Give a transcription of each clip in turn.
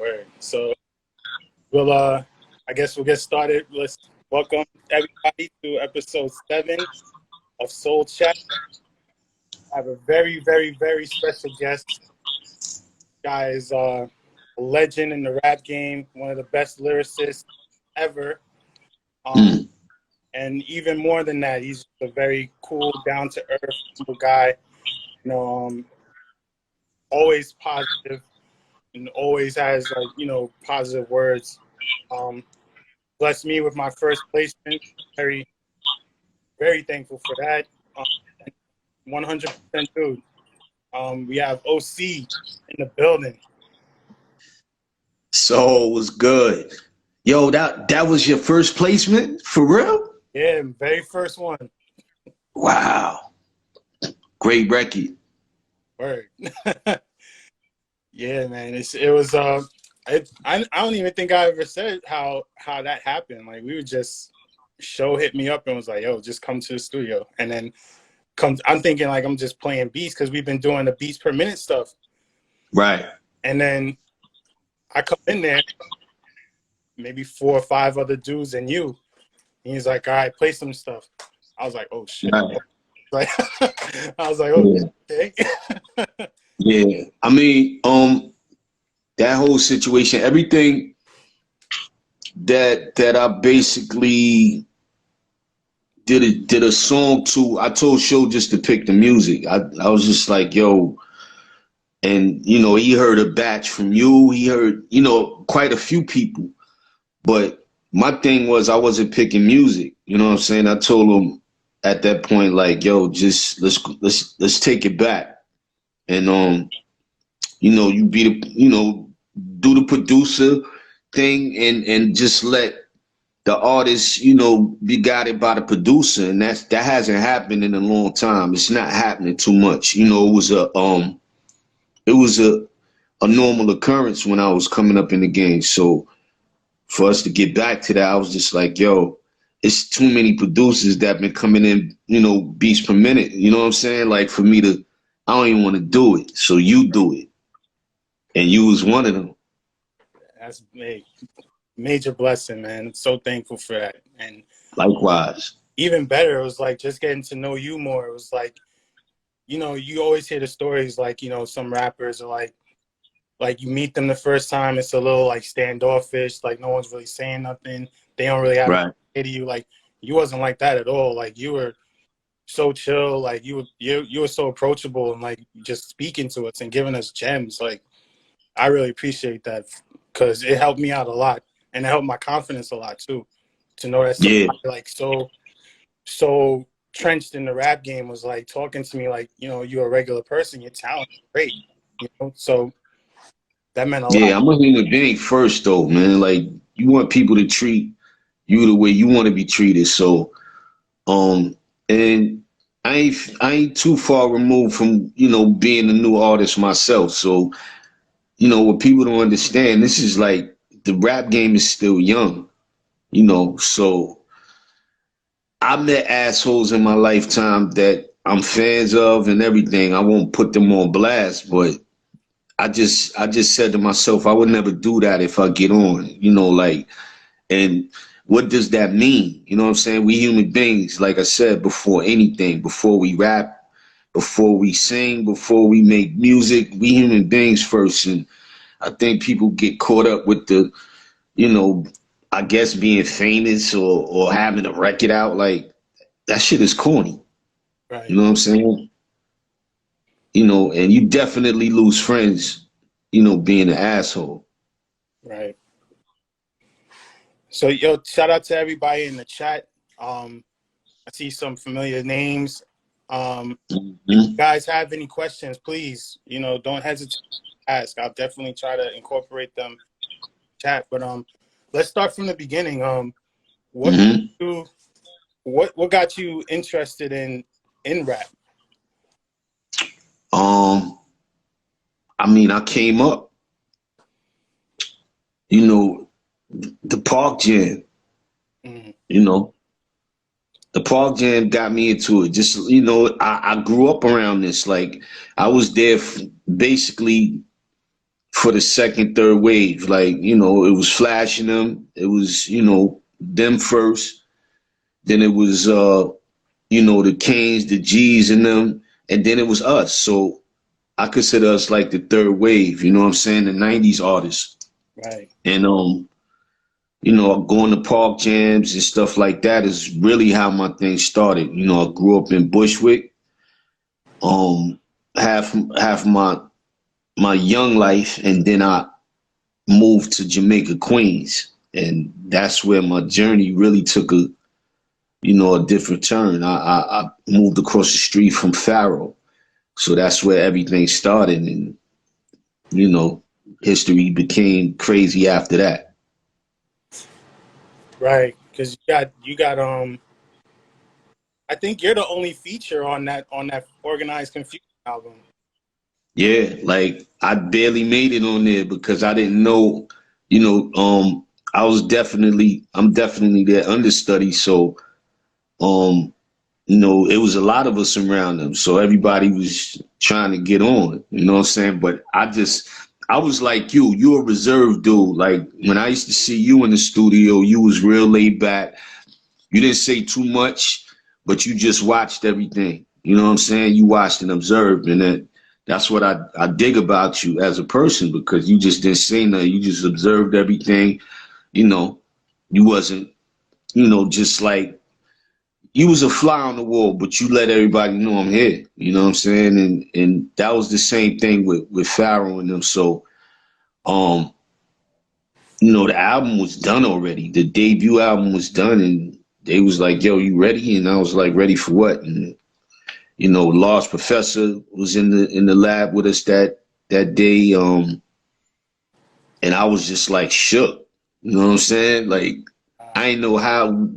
Word. So we'll I guess we'll get started. Let's welcome everybody to episode 7 of Soul Chat. I have a very, very, very special guest. Guy is a legend in the rap game, one of the best lyricists ever. And even more than that, he's a very cool, down-to-earth, humble guy. You know, always positive and always has, like, you know, positive words. Blessed me with my first placement. Very, very thankful for that. 100% dude. We have OC in the building. So it was good. Yo, that was your first placement? For real? Yeah, very first one. Wow. Great record. Word. Yeah, man. It was I don't even think I ever said how that happened. Like, we would just hit me up and was like, yo, just come to the studio. And then I'm thinking like I'm just playing beats because we've been doing the beats per minute stuff. Right. And then I come in there, maybe 4 or 5 other dudes and you. And he's like, all right, play some stuff. I was like, oh shit. Right. Like, I was like, oh, yeah. Okay. Yeah. I mean, that whole situation, everything that I basically did a song to, I told Show just to pick the music. I was just like, yo, and you know, he heard a batch from you, he heard, you know, quite a few people. But my thing was I wasn't picking music. You know what I'm saying? I told him at that point, like, yo, just let's take it back. And you know, you be the, you know, do the producer thing and just let the artist, you know, be guided by the producer. And that hasn't happened in a long time. It's not happening too much. You know, it was a normal occurrence when I was coming up in the game. So for us to get back to that, I was just like, yo, it's too many producers that been coming in, you know, beats per minute. You know what I'm saying? Like, for me to, I don't even want to do it. So you do it. And you was one of them. That's major blessing, man. I'm so thankful for that. And likewise. Even better, it was like just getting to know you more. It was like, you know, you always hear the stories like, you know, some rappers are like you meet them the first time, it's a little like standoffish, like no one's really saying nothing. They don't really have to say to you. Like, you wasn't like that at all. Like, you were so chill. Like, you were so approachable and like just speaking to us and giving us gems. Like, I really appreciate that because it helped me out a lot and it helped my confidence a lot too. To know that somebody like so trenched in the rap game was like talking to me like, you know, you're a regular person, your talent is great. You know, so that meant a lot. Yeah, I'm a human being first though, man. Like, you want people to treat you the way you want to be treated. So and I ain't too far removed from, you know, being a new artist myself. So, you know, what people don't understand, this is like, the rap game is still young, you know. So I met assholes in my lifetime that I'm fans of and everything. I won't put them on blast, but I just said to myself, I would never do that if I get on, you know, like, and what does that mean? You know what I'm saying? We human beings, like I said, before anything, before we rap, before we sing, before we make music, we human beings first. And I think people get caught up with the, you know, I guess being famous or having a record out. Like, that shit is corny. Right. You know what I'm saying? You know, and you definitely lose friends, you know, being an asshole. Right. So, yo, shout out to everybody in the chat. I see some familiar names. If you guys have any questions, please, you know, don't hesitate to ask. I'll definitely try to incorporate them in the chat. But let's start from the beginning. What got you interested in rap? I mean, I came up, you know, the Park Jam, you know, the Park Jam got me into it. Just, you know, I grew up around this. Like, I was there basically for the second, third wave. Like, you know, it was Flash and them. It was, you know, them first. Then it was, you know, the Kanes, the G's and them. And then it was us. So I consider us like the third wave, you know what I'm saying? The 90s artists. Right. And, you know, going to park jams and stuff like that is really how my thing started. You know, I grew up in Bushwick. Half my young life, and then I moved to Jamaica, Queens, and that's where my journey really took a, you know, a different turn. I moved across the street from Faro, so that's where everything started, and you know, history became crazy after that. Right. Because you got I think you're the only feature on that Organized Confusion album. Yeah, like I barely made it on there because I didn't know, you know, I'm definitely their understudy, so um you know, it was a lot of us around them. So everybody was trying to get on, you know what I'm saying? But I was like you a reserved dude. Like when I used to see you in the studio, you was real laid back. You didn't say too much, but you just watched everything. You know what I'm saying? You watched and observed. And that's what I dig about you as a person, because you just didn't say nothing. You just observed everything. You know, you wasn't, you know, just like, you was a fly on the wall, but you let everybody know I'm here. You know what I'm saying? And that was the same thing with Pharaoh and them. So you know, the album was done already. The debut album was done, and they was like, "Yo, you ready?" And I was like, "Ready for what?" And you know, Lost Professor was in the lab with us that day, and I was just like shook. You know what I'm saying? Like I didn't know how,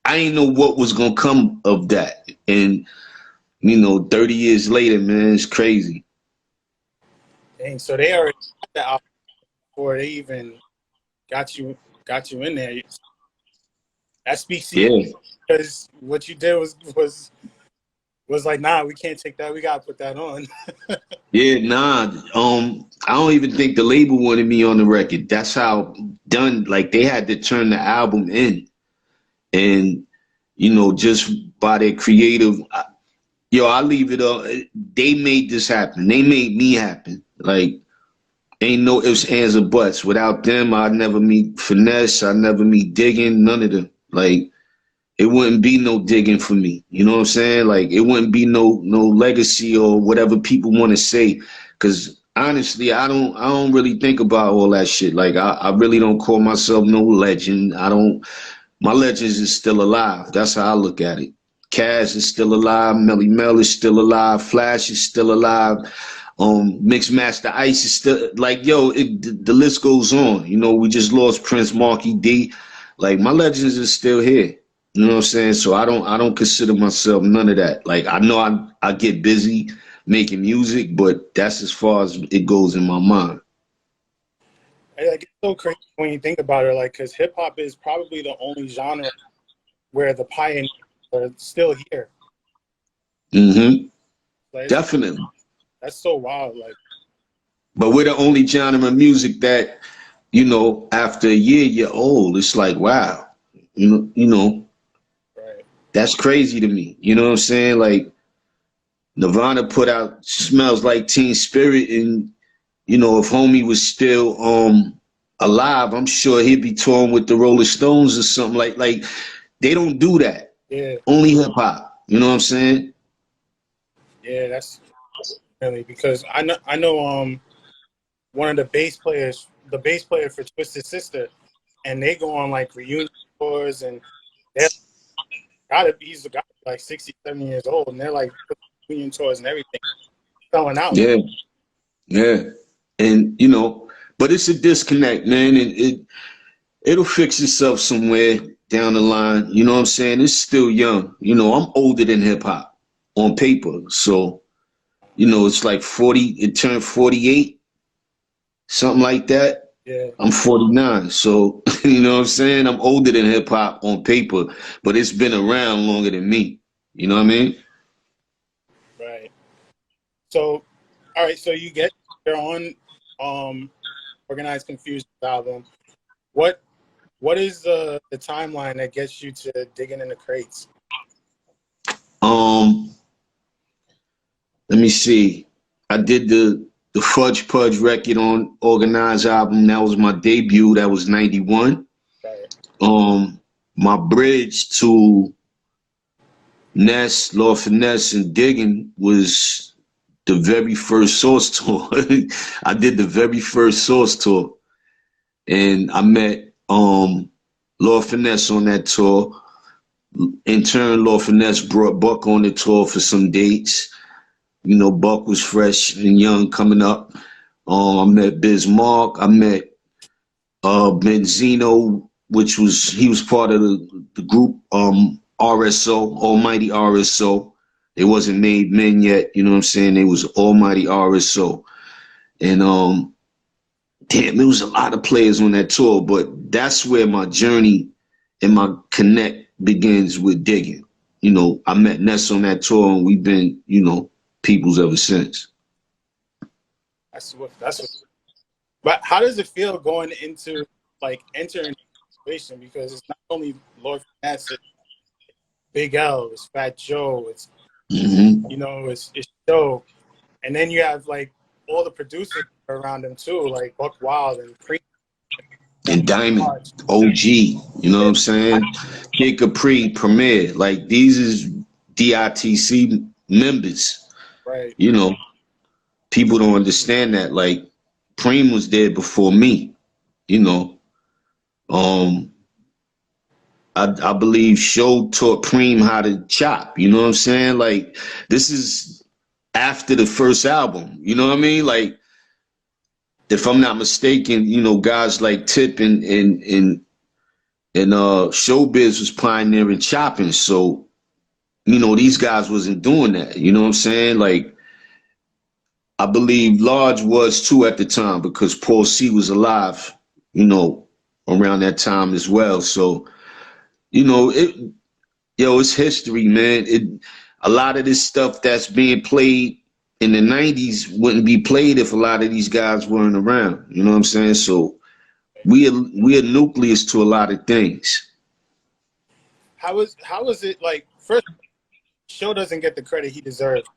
I didn't know what was gonna come of that, and you know, 30 years later, man, it's crazy. Dang, so they already had that album before they even got you in there. That speaks to you, Yeah. because what you did was like, nah, we can't take that. We gotta put that on. Yeah, nah. I don't even think the label wanted me on the record. That's how done. Like they had to turn the album in, and you know, just by their creative. Yo, I leave it up. They made this happen. They made me happen. Like ain't no ifs, ands, or buts. Without them, I'd never meet Finesse. I'd never meet Diggin. None of them. Like it wouldn't be no digging for me. You know what I'm saying? Like it wouldn't be no legacy or whatever people want to say. Cause honestly, I don't really think about all that shit. Like I really don't call myself no legend. I don't, my legends is still alive. That's how I look at it. Cash is still alive, Melly Mel is still alive, Flash is still alive, Mixed Master Ice is still like yo, the list goes on. You know, we just lost Prince Marky D. Like my legends is still here. You know what I'm saying? So I don't consider myself none of that. Like I know I get busy making music, but that's as far as it goes in my mind. Like it's so crazy when you think about it. Like, because hip hop is probably the only genre where the pioneers are still here. Hmm. Like, Definitely. that's so wild. Like, But we're the only genre of music that, you know, after a year you're old. It's like, wow. You know, right. that's crazy to me. You know what I'm saying? Like Nirvana put out Smells Like Teen Spirit, and you know, if homie was still alive, I'm sure he'd be touring with the Rolling Stones or something. Like they don't do that. Yeah, Only hip hop. You know what I'm saying? yeah, that's really, because I know one of the bass player for Twisted Sister, and they go on like reunion tours, and they're he's got like 60, 70 years old, and they're like reunion tours and everything, selling out. Yeah, yeah. And you know, but it's a disconnect, man, and it'll fix itself somewhere down the line. You know what I'm saying? It's still young. You know, I'm older than hip hop on paper. So, you know, it's like 40, it turned 48, something like that. Yeah, I'm 49. So, you know what I'm saying? I'm older than hip hop on paper, but it's been around longer than me. You know what I mean? right. So, all right. So you get you're on Organized Confusion album. What is the timeline that gets you to Digging in the Crates? Let me see. I did the Fudge Pudge record on Organized album. That was my debut. That was 91. Right. My bridge to Ness, Lord Finesse, and Diggin was the very first Source tour. I did the very first Source tour, and I met Lord Finesse on that tour. In turn, Lord Finesse brought Buck on the tour for some dates. You know, Buck was fresh and young coming up. I met Bismarck. I met Benzino, he was part of the group RSO, Almighty RSO. They wasn't made men yet, you know what I'm saying? They was Almighty RSO. And damn, there was a lot of players on that tour, but that's where my journey and my connect begins with Diggin. You know, I met Ness on that tour, and we've been, you know, peoples ever since. That's what. But how does it feel going into like entering the situation? Because it's not only Lord Finesse, it's Big L, it's Fat Joe, it's you know, it's Joe, and then you have like all the producers around him too, like Buckwild and Pre and Diamond, OG. You know what I'm saying? Kid Capri, Premier. Like these is D.I.T.C members. Right. You know, people don't understand that. Like Preem was there before me. You know, I believe Show taught Preem how to chop. You know what I'm saying? Like this is after the first album. You know what I mean? Like if I'm not mistaken, you know, guys like Tip and Showbiz was pioneering chopping. So, you know, these guys wasn't doing that. You know what I'm saying? Like I believe Large was too at the time because Paul C was alive, you know, around that time as well. So, you know, it's history, man. A lot of this stuff that's being played in the 90s wouldn't be played if a lot of these guys weren't around. You know what I'm saying? So we are nucleus to a lot of things. How is it like? First, Show doesn't get the credit he deserves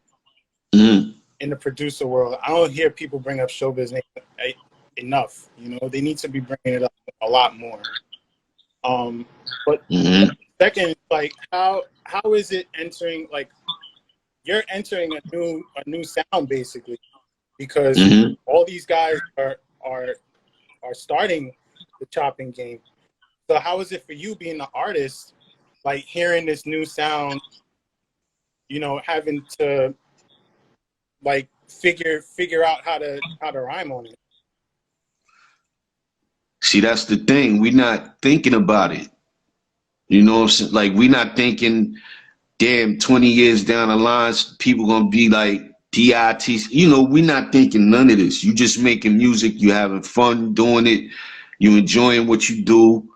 in the producer world. I don't hear people bring up Showbiz name enough. You know, they need to be bringing it up a lot more. But second, like how is it entering? Like you're entering a new sound basically, because all these guys are starting the chopping game. So how is it for you being the artist, like hearing this new sound, you know, having to like figure out how to rhyme on it? See, that's the thing. We're not thinking about it. You know what I'm saying? Like we're not thinking, damn, 20 years down the line, people gonna be like D.I.T.C. You know, we're not thinking none of this. You just making music, you having fun doing it, you enjoying what you do.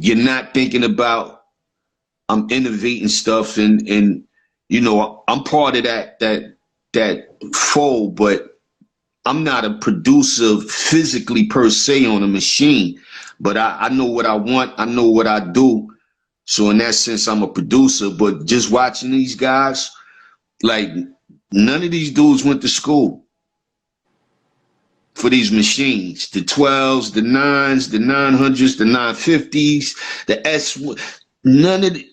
You're not thinking about I'm innovating stuff and you know, I'm part of that fold, but I'm not a producer physically per se on a machine. But I know what I want, I know what I do. So in that sense, I'm a producer, but just watching these guys, like none of these dudes went to school for these machines. The 12s, the 9s, the 900s, the 950s, the S.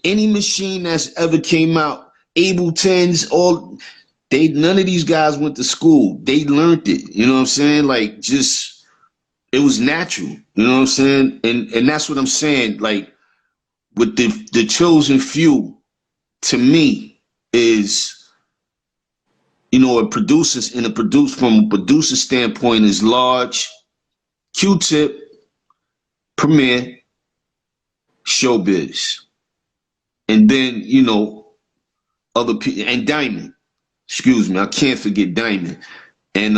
Any machine that's ever came out, Abletons, none of these guys went to school. They learned it. You know what I'm saying? Like just, it was natural. You know what I'm saying? And that's what I'm saying. Like, with the chosen few, to me, is, you know, from a producer standpoint is Large, Q-Tip, Premier, Showbiz. And then, you know, other people, and Diamond. Excuse me, I can't forget Diamond. And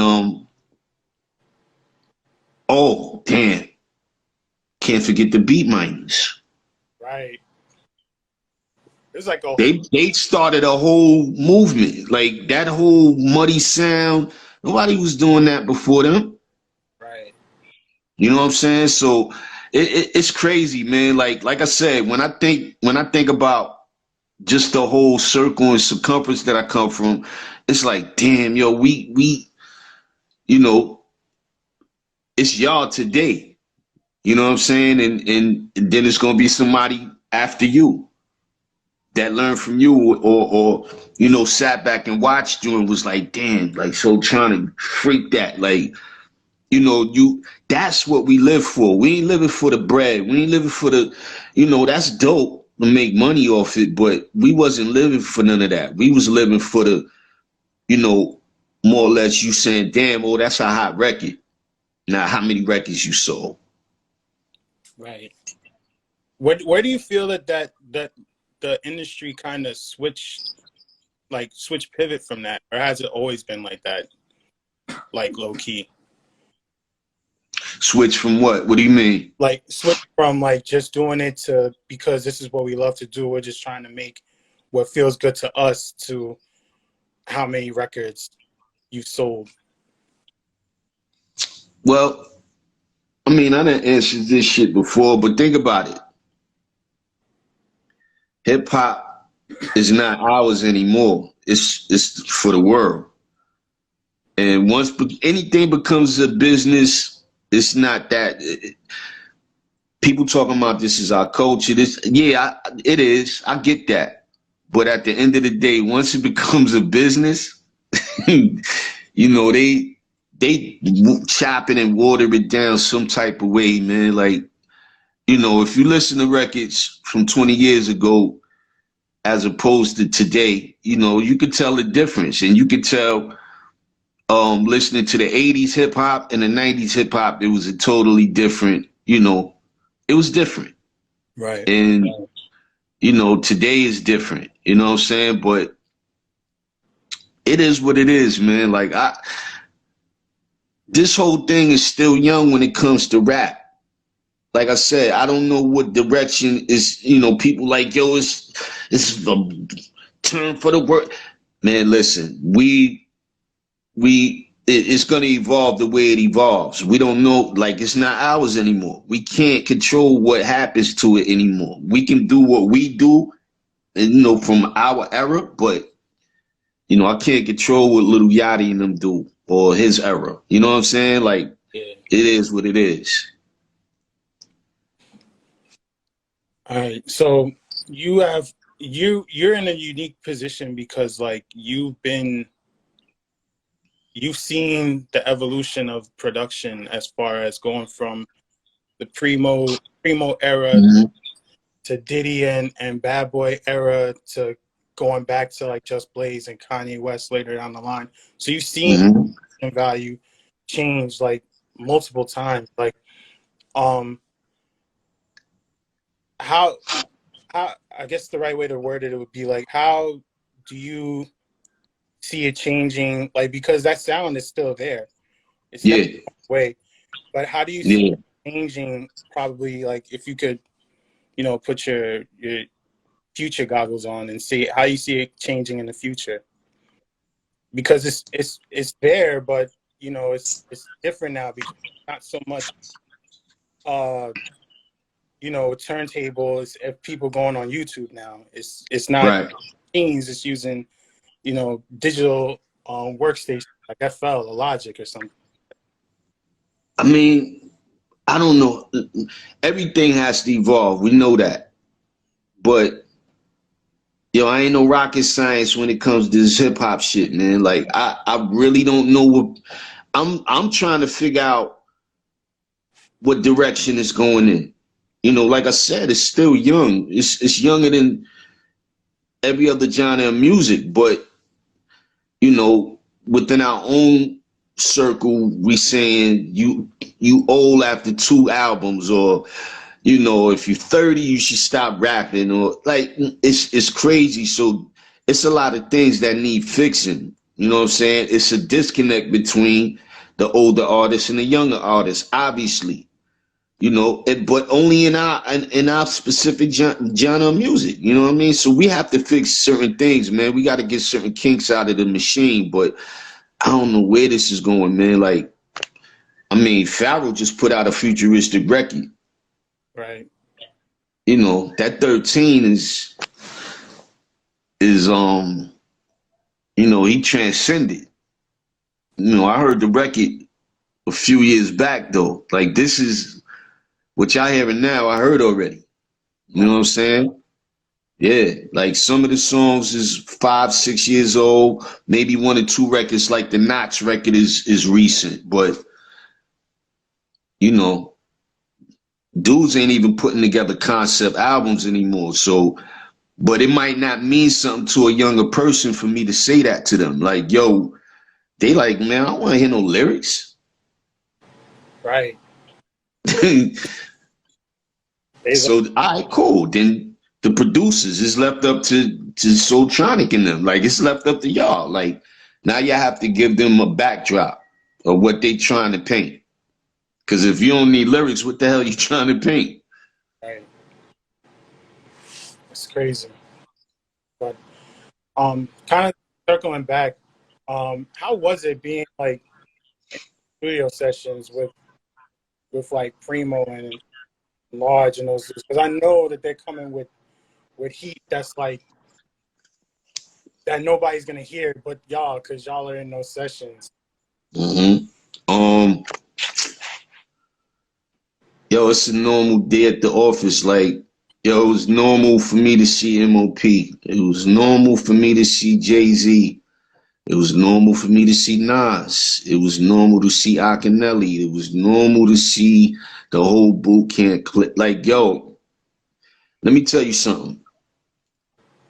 oh damn, can't forget the Beat Miners. Right. It's like They started a whole movement, like that whole muddy sound. Nobody was doing that before them. You know what I'm saying? So it's crazy, man. Like I said, when I think about just the whole circle and circumference that I come from, it's like, damn, yo, we, you know, it's y'all today. You know what I'm saying? And then it's gonna be somebody after you that learned from you, or you know, sat back and watched you and was like, damn, like, so trying to freak that, like, you know, that's what we live for. We ain't living for the bread. We ain't living for the, you know, that's dope to make money off it, but we wasn't living for none of that. We was living for the, you know, more or less you saying, damn, oh, that's a hot record. Now, how many records you sold? Right. Where do you feel that the industry kind of switch pivot from that, or has it always been like that, like low key? Switch from what? What do you mean? Like switch from like just doing it to because this is what we love to do. We're just trying to make what feels good to us to how many records you've sold. Well, I mean, I done answered this shit before, but think about it. Hip hop is not ours anymore. It's for the world. And once anything becomes a business, it's not that. People talking about this is our culture. It is. I get that. But at the end of the day, once it becomes a business, you know, they chop it and water it down some type of way, man. Like, you know, if you listen to records from 20 years ago as opposed to today, you know, you could tell the difference. And you could tell listening to the 80s hip hop and the 90s hip hop, it was a totally different, you know, it was different. Right. And, you know, today is different, you know what I'm saying? But it is what it is, man. Like, this whole thing is still young when it comes to rap. Like I said, I don't know what direction is, you know, people like, yo, it's the term for the word. Man, listen, it's going to evolve the way it evolves. We don't know, like, it's not ours anymore. We can't control what happens to it anymore. We can do what we do, and, you know, from our era, but, you know, I can't control what Little Yachty and them do, or his era. You know what I'm saying? Like, Yeah. It is what it is. All right. So you're in a unique position because like you've seen the evolution of production as far as going from the primo era Mm-hmm. to Diddy and Bad Boy era to going back to like Just Blaze and Kanye West later down the line. So you've seen Mm-hmm. value change like multiple times. Like how I guess the right way to word it would be like, how do you see it changing? Like, because that sound is still there. It's Yeah. never way. But how do you see Yeah. it changing? Probably like if you could, you know, put your future goggles on and see how you see it changing in the future. Because it's there, but you know, it's different now because it's not so much you know, turntables, if people going on YouTube now. It's not Right. machines, it's using, you know, digital workstation like FL or Logic or something. I mean, I don't know. Everything has to evolve. We know that. But yo, I ain't no rocket science when it comes to this hip hop shit, man. Like I really don't know what I'm trying to figure out what direction it's going in. You know, like I said, it's still young. It's younger than every other genre of music, but you know, within our own circle, we saying you old after 2 albums, or you know, if you're 30, you should stop rapping, or like it's crazy. So it's a lot of things that need fixing. You know what I'm saying? It's a disconnect between the older artists and the younger artists, obviously. You know, but only in our specific genre of music. You know what I mean? So we have to fix certain things, man. We got to get certain kinks out of the machine. But I don't know where this is going, man. Like, I mean, Pharoah just put out a futuristic record. Right. You know, that 13 is you know, he transcended. You know, I heard the record a few years back though. Like this is what y'all hearing now, I heard already. You know what I'm saying? Yeah, like some of the songs is 5, 6 years old. Maybe one or two records, like the Knots record, is recent. But you know, dudes ain't even putting together concept albums anymore. So, but it might not mean something to a younger person for me to say that to them. Like, yo, they like, man, I don't want to hear no lyrics. Right. So, all right, cool. Then the producers is left up to Soultronic and them. Like, it's left up to y'all. Like, now y'all have to give them a backdrop of what they trying to paint. Because if you don't need lyrics, what the hell you trying to paint? Right. It's crazy. But kind of circling back, how was it being like in studio sessions with like Primo and Large and those dudes? Because I know that they're coming with heat that's like that nobody's gonna hear but y'all, because y'all are in those sessions. Mm-hmm. Yo, it's a normal day at the office. Like, yo, it was normal for me to see MOP. It was normal for me to see Jay-Z. It was normal for me to see Nas. It was normal to see Akinelli. It was normal to see the whole boot camp clip. Like, yo, let me tell you something.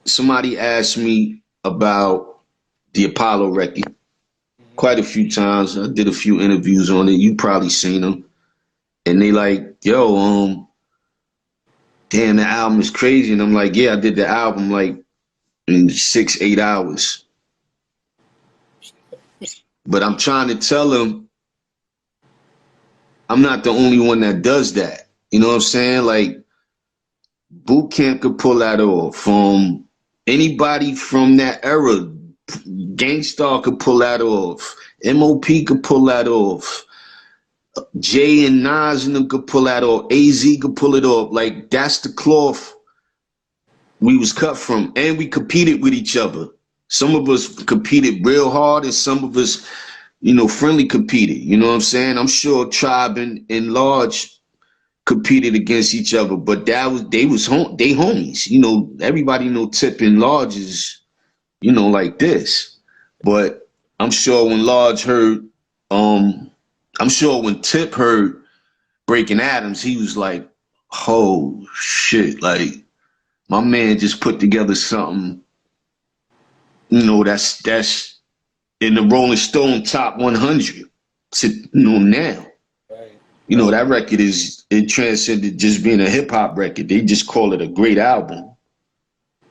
Somebody asked me about the Apollo record quite a few times. I did a few interviews on it. You probably seen them. And they like, yo, damn, the album is crazy. And I'm like, yeah, I did the album like in 6, 8 hours. But I'm trying to tell them I'm not the only one that does that. You know what I'm saying? Like, Boot Camp could pull that off. Anybody from that era, Gangstar could pull that off. MOP could pull that off. Jay and Nas and them could pull that off. AZ could pull it off. Like, that's the cloth we was cut from. And we competed with each other. Some of us competed real hard and some of us, you know, friendly competed. You know what I'm saying? I'm sure Tribe and Large competed against each other, but they homies. You know, everybody know Tip and Large is, you know, like this. But I'm sure when Large heard, I'm sure when Tip heard Breaking Atoms, he was like, oh shit, like my man just put together something, you know, that's in the Rolling Stone top 100 to, you know, now. Right. You know, that record it transcended just being a hip hop record. They just call it a great album.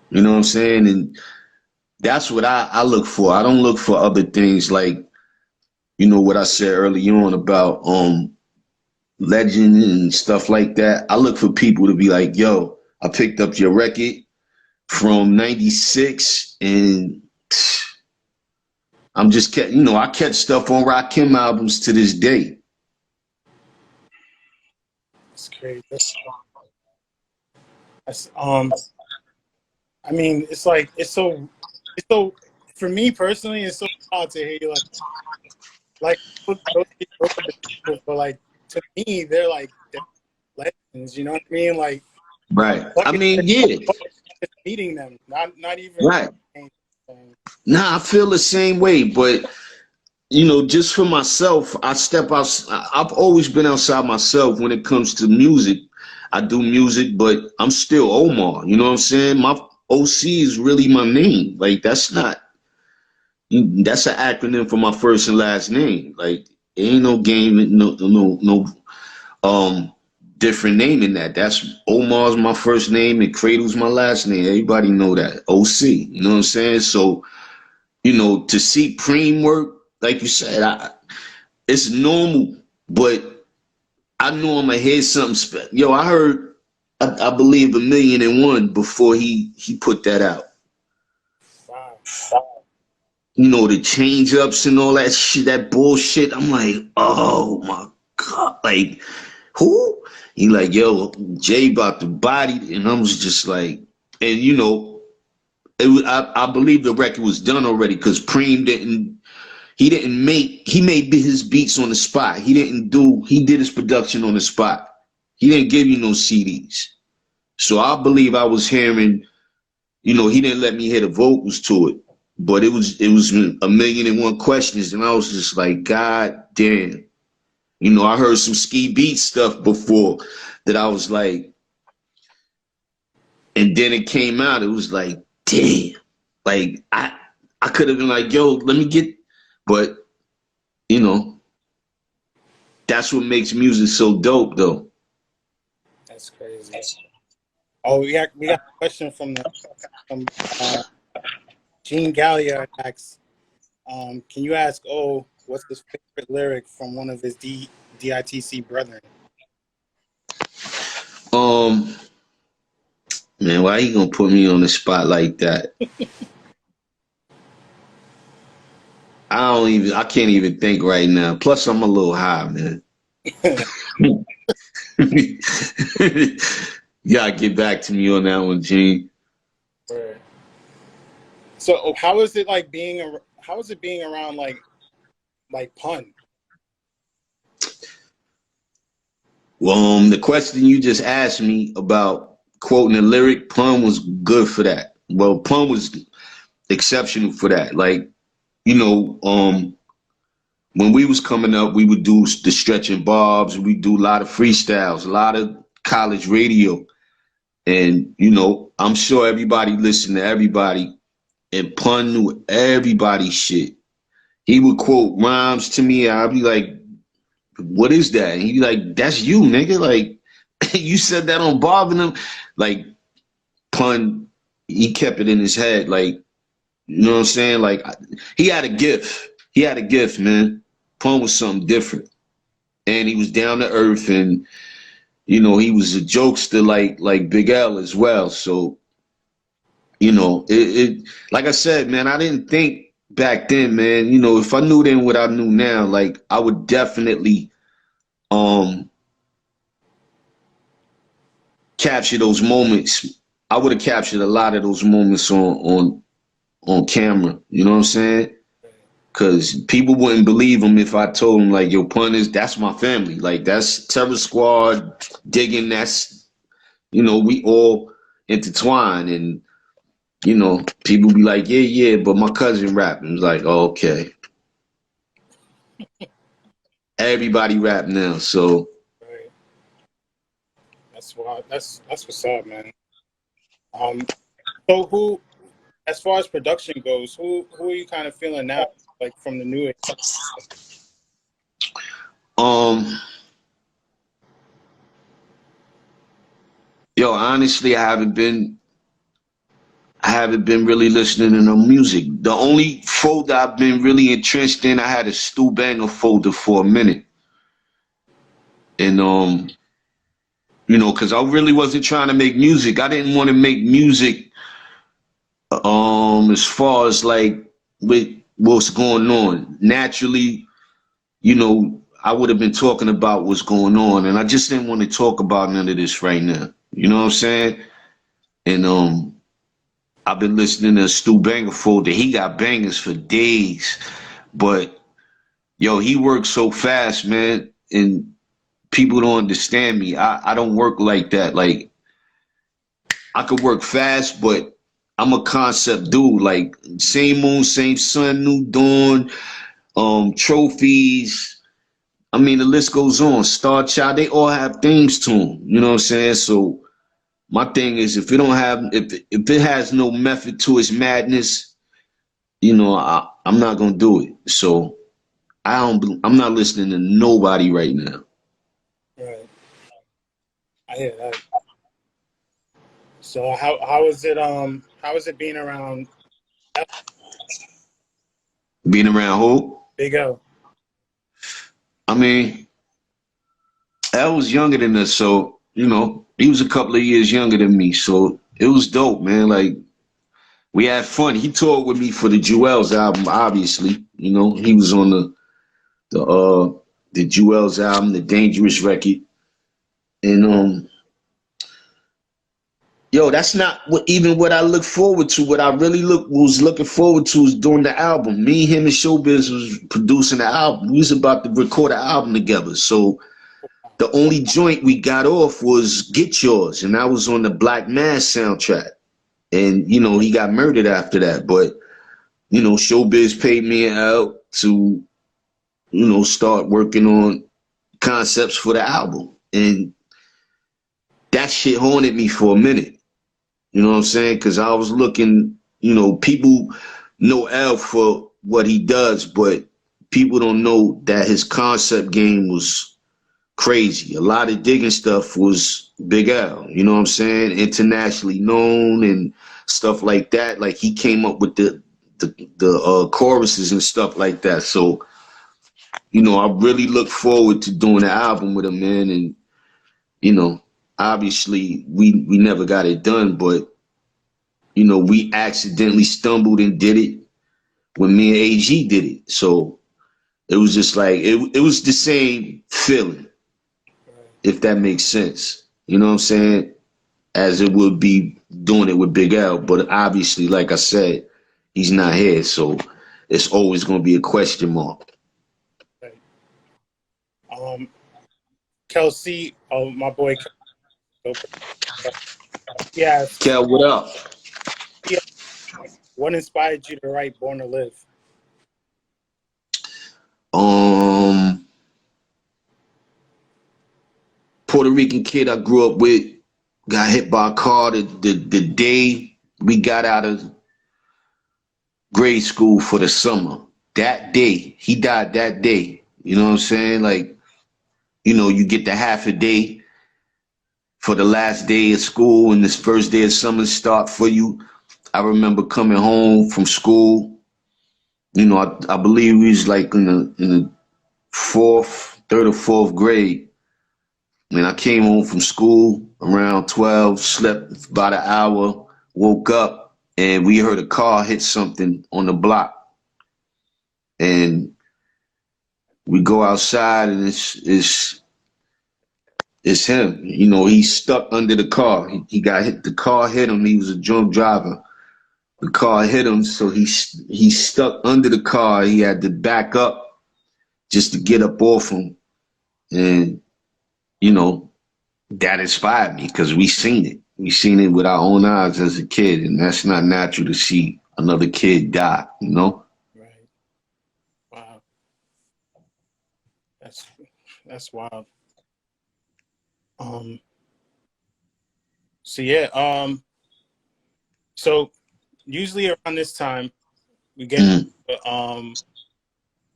You know what I'm saying? And that's what I look for. I don't look for other things like, you know, what I said earlier on about legend and stuff like that. I look for people to be like, yo, I picked up your record from 96 and I'm just, you know, I catch stuff on Rakim albums to this day. It's crazy. That's, I mean, it's like it's so for me personally, it's so hard to hear you like those are the people, but like to me, they're like legends. You know what I mean? Like, right. I mean, yeah. Meeting them, not even right. Nah, I feel the same way, but you know, just for myself, I step out. I've always been outside myself when it comes to music. I do music, but I'm still Omar. You know what I'm saying? My OC is really my name. Like that's an acronym for my first and last name. Like it ain't no game, no different name in that. That's Omar's my first name and Cradle's my last name. Everybody know that. OC. You know what I'm saying? So, you know, to see Preem work, like you said, it's normal, but I know I'm gonna hear something special. Yo, I heard, I believe 1,000,001 before he put that out. Wow. You know, the change ups and all that shit, that bullshit. I'm like, oh my God, like, who? He like, yo, Jay about to body, and I was just like, and you know, I believe the record was done already because Preem he made his beats on the spot. He did his production on the spot. He didn't give you no CDs. So I believe I was hearing, you know, he didn't let me hear the vocals to it, but it was a million and one questions, and I was just like, God damn. You know, I heard some Ski Beat stuff before that I was like, and then it came out, it was like, damn. Like I could have been like, yo, let me get, but you know, that's what makes music so dope though. That's crazy. Oh, we got a question from Gene Galliard asks, can you ask what's his favorite lyric from one of his D.I.T.C brethren? Man, why you gonna put me on the spot like that? I can't even think right now. Plus I'm a little high, man. You gotta get back to me on that one, Gene. Right. So how is it being around like Pun? Well, the question you just asked me about quoting a lyric, Pun was good for that. Well, Pun was exceptional for that. Like, you know, when we was coming up, we would do the Stretch and Bobs. We do a lot of freestyles, a lot of college radio. And, you know, I'm sure everybody listened to everybody, and Pun knew everybody's shit. He would quote rhymes to me. I'd be like, what is that? And he'd be like, that's you, nigga. Like, you said that on Bob and them. Like, Pun, he kept it in his head. Like, you know what I'm saying? Like, he had a gift. He had a gift, man. Pun was something different. And he was down to earth, and, you know, he was a jokester like Big L as well. So, you know, it like I said, man, I didn't think back then, man, you know, if I knew then what I knew now, like, I would definitely capture those moments. I would have captured a lot of those moments on camera. You know what I'm saying? Because people wouldn't believe him if I told them, like, yo, Pun that's my family. Like, that's Terror Squad, Diggin, that's, you know, we all intertwined. And, you know, people be like, yeah, but my cousin rapping. It's like, oh, okay. Everybody rap now, so. Right. That's why. That's what's up, man. So who, as far as production goes, who are you kind of feeling now, like from the new age? Yo, honestly, I haven't been really listening to no music. The only folder I've been really entrenched in, I had a Stu Banger folder for a minute. And you know, because I really wasn't trying to make music. I didn't want to make music as far as like with what's going on. Naturally, you know, I would have been talking about what's going on, and I just didn't want to talk about none of this right now. You know what I'm saying? And I've been listening to Stu Banger folder. He got bangers for days, but yo, he works so fast, man, and people don't understand me. I don't work like that. Like, I could work fast, but I'm a concept dude. Like, same moon, same sun, new dawn, trophies. I mean, the list goes on. Star Child, they all have themes to them. You know what I'm saying? So my thing is, if it has no method to its madness, you know, I'm not gonna do it. So I'm not listening to nobody right now. Right. I hear that. So how is it being around Being around who? Big O? I mean, L was younger than us, so, you know, he was a couple of years younger than me, so it was dope, man. Like, we had fun. He toured with me for the Jewels album, obviously. You know, he was on the the Jewel's album, the Dangerous record. And yo, that's not what I look forward to. What I really was looking forward to is doing the album. Me, him, and Showbiz was producing the album. We was about to record an album together. So the only joint we got off was Get Yours, and that was on the Black Mass soundtrack. And, you know, he got murdered after that. But, you know, Showbiz paid me out to, you know, start working on concepts for the album. And that shit haunted me for a minute. You know what I'm saying? Because I was looking, you know, people know L for what he does, but people don't know that his concept game was crazy. A lot of digging stuff was Big L, you know what I'm saying? Internationally known and stuff like that. Like he came up with the choruses and stuff like that. So, you know, I really look forward to doing the album with him, man. And, you know, obviously we never got it done, but, you know, we accidentally stumbled and did it when me and AG did it. So it was just like, it was the same feeling, if that makes sense. You know what I'm saying? As it would be doing it with Big L. But obviously, like I said, he's not here. So it's always going to be a question mark. Right. Kelsey, my boy. Yeah. Kel, what up? Yeah. What inspired you to write Born to Live? Puerto Rican kid I grew up with got hit by a car the day we got out of grade school for the summer. That day, he died that day. You know what I'm saying? Like, you know, you get the half a day for the last day of school and this first day of summer start for you. I remember coming home from school. You know, I believe we was like in the third or fourth grade. And I came home from school around 12, slept about an hour, woke up, and we heard a car hit something on the block. And we go outside, and it's him. You know, he's stuck under the car. He got hit. The car hit him. He was a drunk driver. The car hit him, so he's stuck under the car. He had to back up just to get up off him. And, you know, that inspired me because we seen it. We seen it with our own eyes as a kid, and that's not natural to see another kid die, you know? Right. Wow. That's wild. So yeah, so usually around this time we get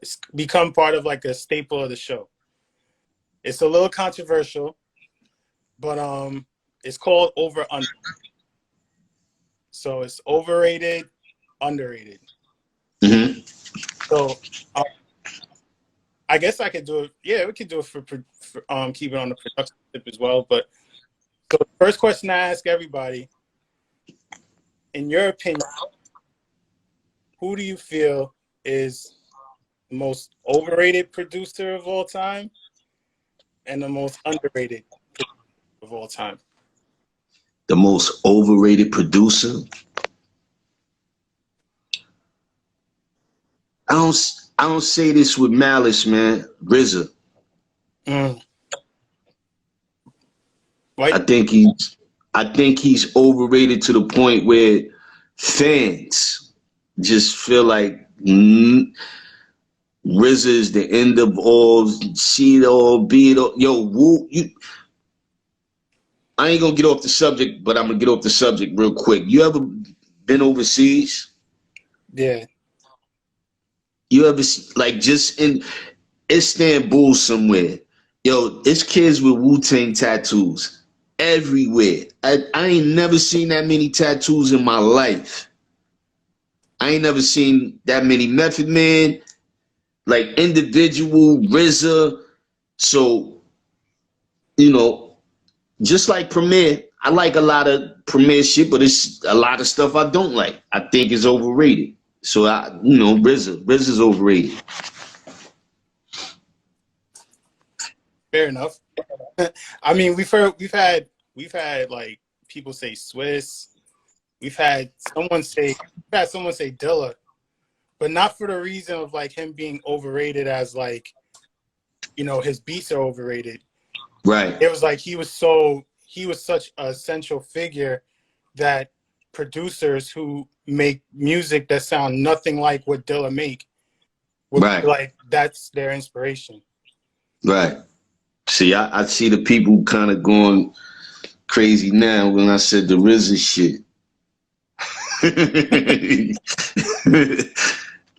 it's become part of like a staple of the show. It's a little controversial, but it's called Over Under. So it's overrated, underrated. Mm-hmm. So I guess I could do it. Yeah, we could do it for keep it on the production tip as well. But so the first question I ask everybody, in your opinion, who do you feel is the most overrated producer of all time and the most underrated of all time? The most overrated producer? I don't say this with malice, man. RZA. I think he's overrated to the point where fans just feel like RZA is the end of all, see it all, be it all. Yo, Woo, I ain't gonna get off the subject, but I'm gonna get off the subject real quick. You ever been overseas? Yeah. You ever, like, just in Istanbul somewhere? Yo, it's kids with Wu-Tang tattoos everywhere. I ain't never seen that many tattoos in my life. I ain't never seen that many Method Man, like individual RZA. So, you know, just like Premier, I like a lot of Premier shit, but it's a lot of stuff I don't like. I think it's overrated. So RZA's overrated. Fair enough. I mean, we've had like people say Swiss. We've had someone say Dilla, but not for the reason of like him being overrated as like, his beats are overrated. Right. It was like he was such a central figure that producers who make music that sound nothing like what Dilla make would Right. be like that's their inspiration. Right. See, I see the people kind of going crazy now when I said the RZA shit.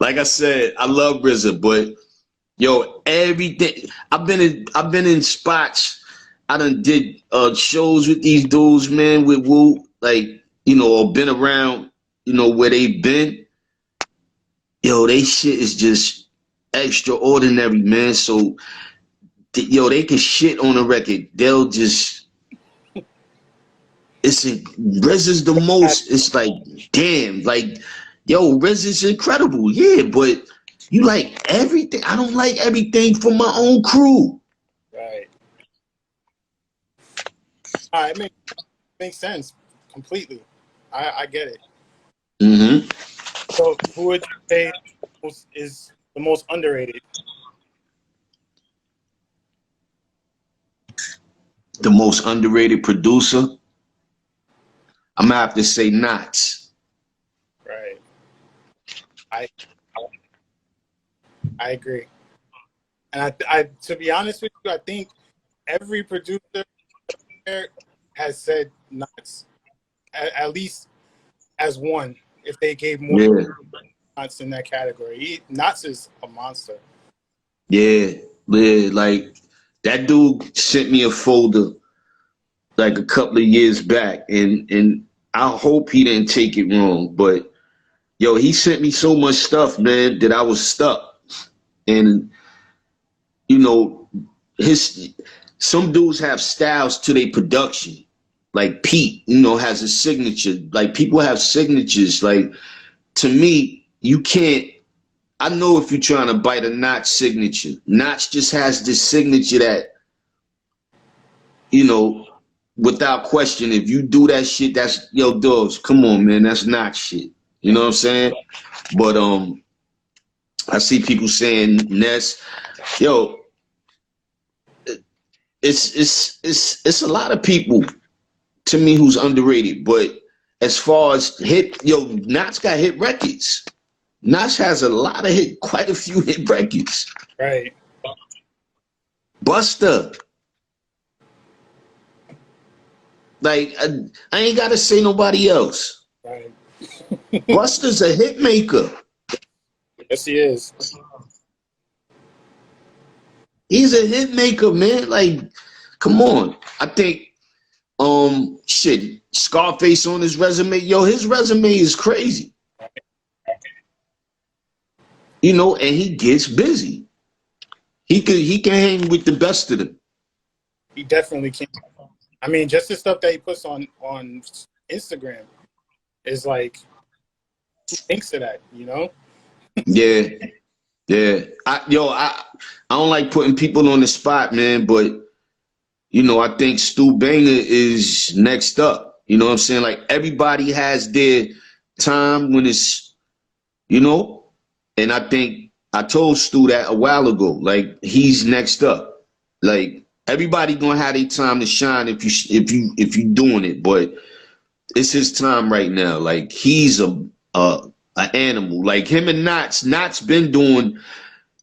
Like I said, I love RZA, but yo, everything I've been in spots. I done did shows with these dudes, man, with Wu, like, or been around, where they've been. Yo, they shit is just extraordinary, man. So, they can shit on a record. They'll just, RZA's the most, it's like, damn, like, yo, RZA's incredible. Yeah, but you like everything. I don't like everything from my own crew. Right. It makes sense completely. I get it. Mm-hmm. So, who would you say is the most underrated? The most underrated producer, I'm gonna have to say Knots. Right. I I agree. And I to be honest with you, I think every producer there has said Knots, at least as one. If they gave more Yeah, Knots in that category, Knots is a monster. yeah, yeah. Like that dude sent me a folder like a couple of years back, and I hope he didn't take it wrong, but yo, he sent me so much stuff, man, that I was stuck. And you know, his some dudes have styles to their production. Like Pete, has a signature. Like people have signatures. Like to me, you can't. I know if you're trying to bite a Notch signature, Notch just has this signature that, without question, if you do that shit, that's yo, dogs. Come on, man, that's Notch shit. You know what I'm saying? But I see people saying Ness. Yo, it's a lot of people to me who's underrated. But as far as Notch got hit records. Notch has quite a few hit records. Right. Buster. Like, I ain't got to say nobody else. Right. Buster's a hit maker. Yes, he is. He's a hit maker, man. Like, come on. I think, Scarface on his resume. Yo, his resume is crazy. And he gets busy. He can hang with the best of them. He definitely can. I mean, just the stuff that he puts on Instagram is like, who thinks of that, Yeah. Yeah. I don't like putting people on the spot, man, but I think Stu Banger is next up. You know what I'm saying? Like everybody has their time when it's, and I think I told Stu that a while ago. Like he's next up. Like everybody gonna have their time to shine if you doing it, but it's his time right now. Like he's an animal. Like him and Knott's been doing,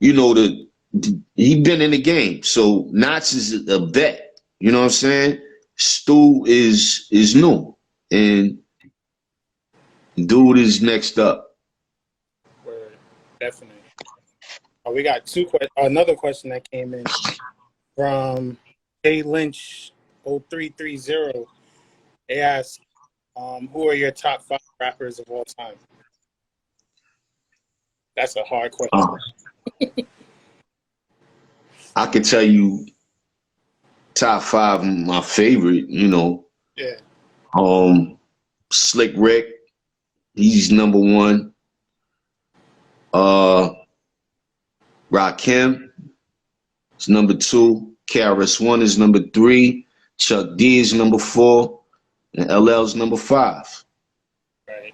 he been in the game. So Knott's is a vet. You know what I'm saying? Stu is new, and dude is next up. Word. Definitely. We got another question that came in from A Lynch 0330. They asked, who are your top 5 rappers of all time? That's a hard question. I could tell you top 5 my favorite, Yeah. Slick Rick, he's number 1. Rakim is number 2. KRS-One is number 3, Chuck D is number 4, and LL's number 5. Right.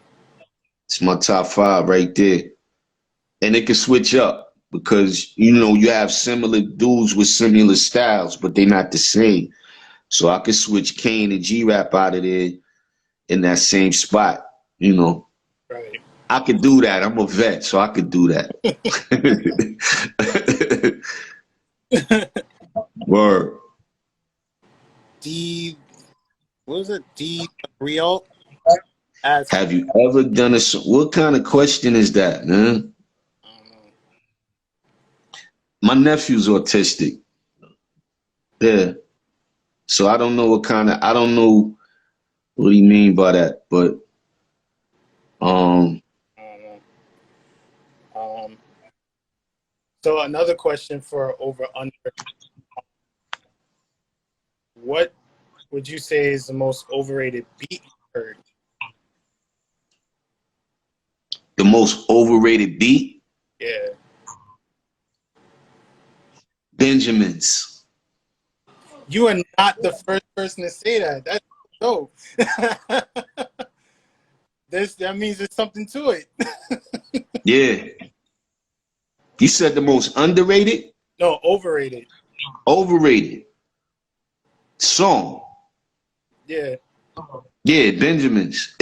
It's my top 5 right there. And it can switch up because, you know, you have similar dudes with similar styles, but they're not the same. So I could switch Kane and G-Rap out of there in that same spot, you know. Right. I could do that. I'm a vet, so I could do that. Word. What was it? Real? As Have you ever done a what kind of question is that, man? I don't know. My nephew's autistic. Yeah. So I don't know I don't know what do you mean by that, but I don't know. So another question for over under. What would you say is the most overrated beat you heard? the most overrated beat, Yeah. Benjamins. You are not the first person to say that. That's dope. That means there's something to it. Yeah. You said the most underrated? No, overrated. Overrated song. Yeah. Yeah, Benjamins.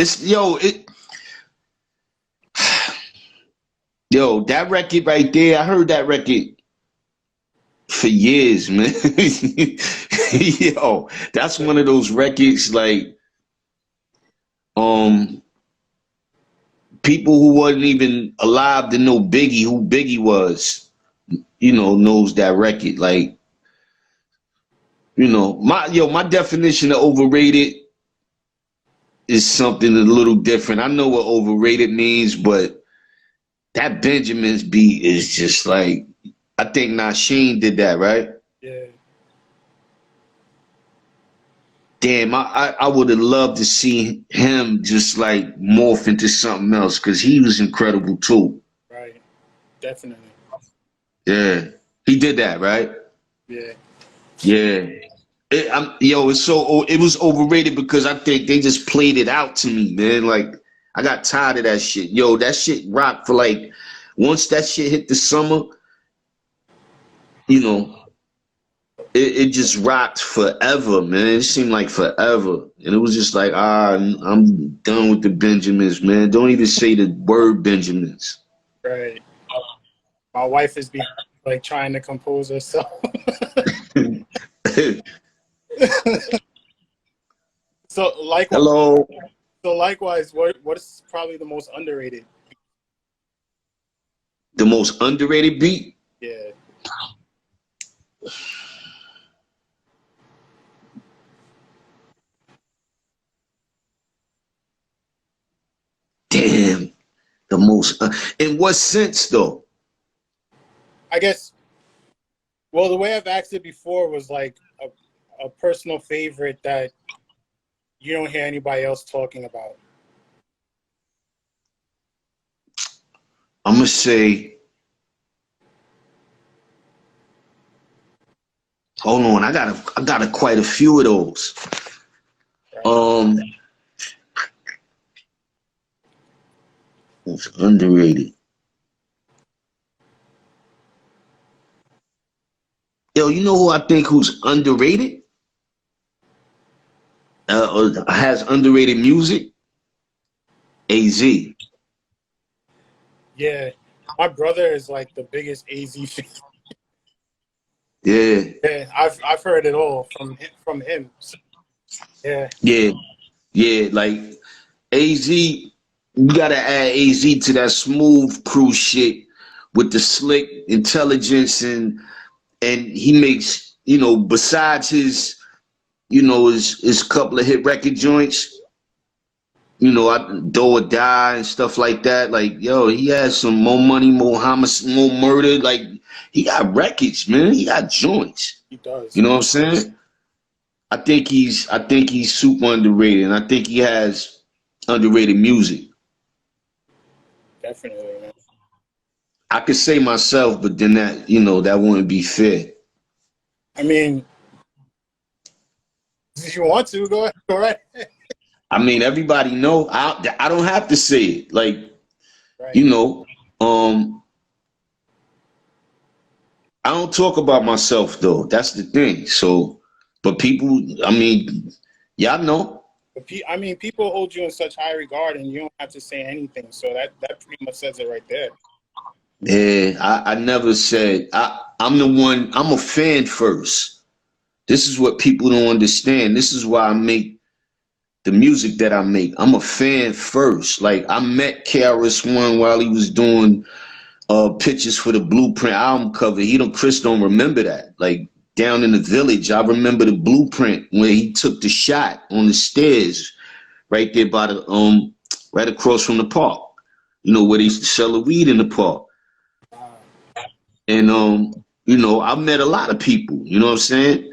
Yo, that record right there, I heard that record for years, man. Yo, that's one of those records like people who wasn't even alive to know Biggie, who Biggie was, you know, knows that record. Like, you know, my definition of overrated is something a little different. I know what overrated means, but that Benjamin's beat is just like, I think Nasheem did that, right? Yeah. Damn, I would have loved to see him just like morph into something else because he was incredible too. Right. Definitely. Yeah, he did that, right? Yeah. Yeah. It was overrated because I think they just played it out to me, man. Like, I got tired of that shit. Yo, that shit rocked for like, once that shit hit the summer, you know, it just rocked forever, man. It seemed like forever. And it was just like, I'm done with the Benjamins, man. Don't even say the word Benjamins. Right. My wife is like trying to compose herself. So likewise, Hello. what is probably the most underrated? The most underrated beat? Yeah. Damn. The most. In what sense, though? I guess. Well, the way I've asked it before was like a personal favorite that you don't hear anybody else talking about. I'm gonna say. Hold on, I got quite a few of those. Right. It's underrated. Yo, you know who I think who's underrated? Or has underrated music? AZ. Yeah. My brother is like the biggest AZ fan. Yeah. Yeah, I've heard it all from him. So, yeah. Yeah. Yeah. Like AZ, you gotta add AZ to that smooth crew shit with the slick intelligence and he makes, you know, besides his, you know, his couple of hit record joints, you know, Do or Die and stuff like that. Like, yo, he has some more money, more homicide, more murder. Like, he got records, man. He got joints. He does. You know what I'm saying? I think he's super underrated, and I think he has underrated music. Definitely, man. I could say myself, but then that, you know, that wouldn't be fair. I mean, if you want to, go ahead. I mean, everybody know. I don't have to say it. Like, Right. you know, I don't talk about myself though. That's the thing. So, but people, I mean, y'all know. But I mean, people hold you in such high regard, and you don't have to say anything. So that pretty much says it right there. Yeah, I never said I'm the one. I'm a fan first. This is what people don't understand. This is why I make the music that I make. I'm a fan first. Like I met KRS-One while he was doing pictures for the Blueprint album cover. Chris don't remember that. Like down in the village, I remember the Blueprint when he took the shot on the stairs right there by the right across from the park. You know, where they used to sell the weed in the park. And you know, I met a lot of people, you know what I'm saying?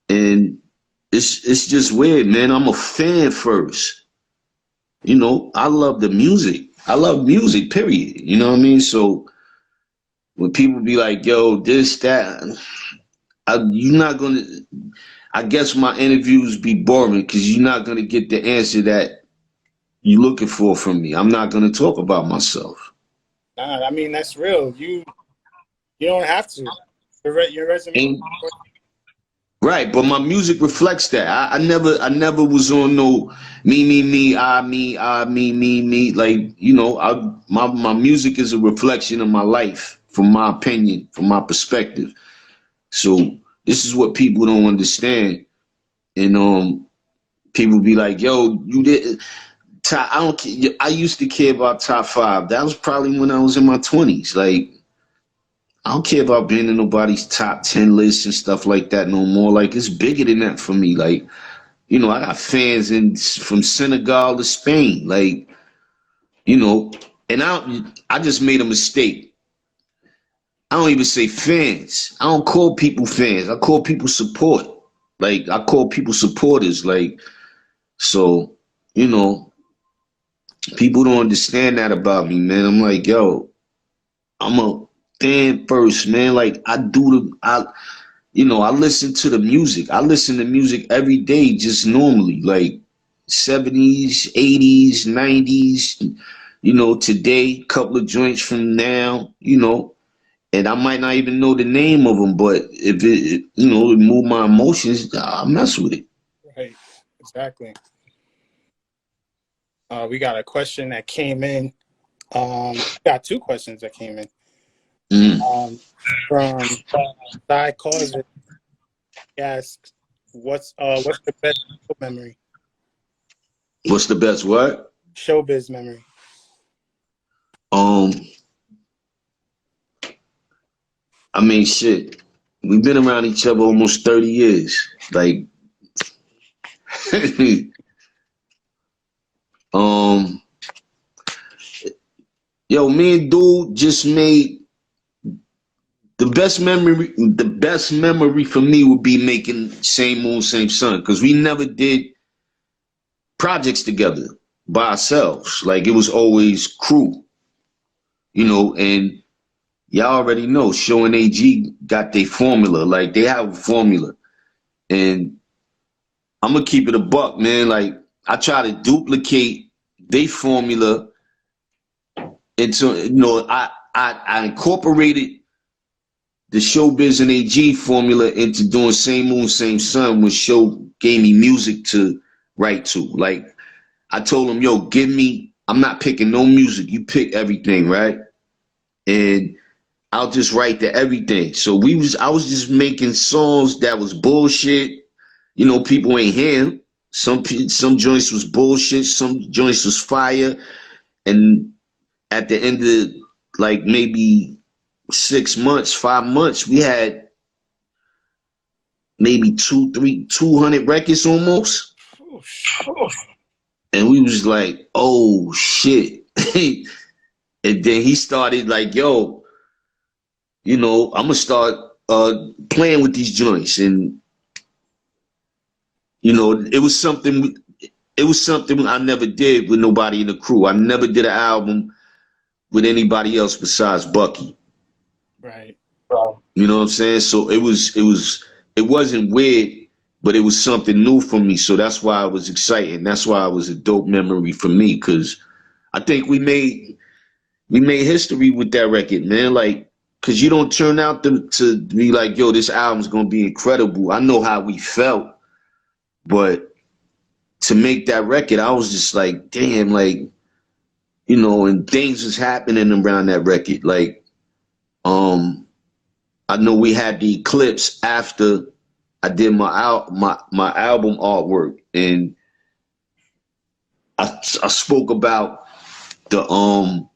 And it's just weird, man. I'm a fan first. You know, I love the music. I love music, period. You know what I mean? So when people be like, yo, this, that, you're not gonna, I guess my interviews be boring because you're not gonna get the answer that you're looking for from me. I'm not gonna talk about myself. Nah, I mean, that's real. You don't have to. Your resume. Right, but my music reflects that. I never was on no me, me. Like, you know, my music is a reflection of my life, from my opinion, from my perspective. So this is what people don't understand. And people be like, yo, you did I don't care. I used to care about top 5. That was probably when I was in my 20s. Like, I don't care about being in nobody's top 10 lists and stuff like that no more. Like, it's bigger than that for me. Like, you know, I got fans from Senegal to Spain. Like, you know, and I just made a mistake. I don't even say fans. I don't call people fans. I call people support. Like, I call people supporters. Like, so, you know, people don't understand that about me, man. I'm like, yo, I'm a fan first, man. Like I listen to the music. I listen to music every day, just normally, like 70s, 80s, 90s, you know, today, couple of joints from now, you know, and I might not even know the name of them, but if it you know, it move my emotions, I mess with it. Right, exactly. We got a question that came in. Got 2 questions that came in. From D.I.T.C. He asks, what's the best memory? What's the best what? Showbiz memory. I mean, shit. We've been around each other almost 30 years. Like, yo, me and Dude just made the best memory. The best memory for me would be making Same Moon, Same Sun, because we never did projects together by ourselves. Like, it was always crew, you know, and y'all already know Show and AG got their formula. Like, they have a formula. And I'm gonna keep it a buck, man. Like, I try to duplicate their formula into, you know, I incorporated the Showbiz and AG formula into doing Same Moon, Same Sun when Show gave me music to write to. Like, I told him, yo, I'm not picking no music. You pick everything, right? And I'll just write to everything. So I was just making songs that was bullshit. You know, people ain't hear. Some joints was bullshit. Some joints was fire. And at the end of like maybe 6 months, 5 months, we had maybe 200 records almost. And we was like, oh shit. And then he started like, yo, you know, I'm gonna start playing with these joints. And you know, it was something I never did with nobody in the crew. I never did an album with anybody else besides Bucky. Right. You know what I'm saying? So it was it wasn't weird, but it was something new for me. So that's why it was exciting. That's why it was a dope memory for me, because I think we made history with that record, man. Like, because you don't turn out to be like, yo, this album's gonna be incredible. I know how we felt, but to make that record, I was just like, damn, like, you know, and things was happening around that record. Like, I know we had the eclipse after I did my album artwork, and I spoke about the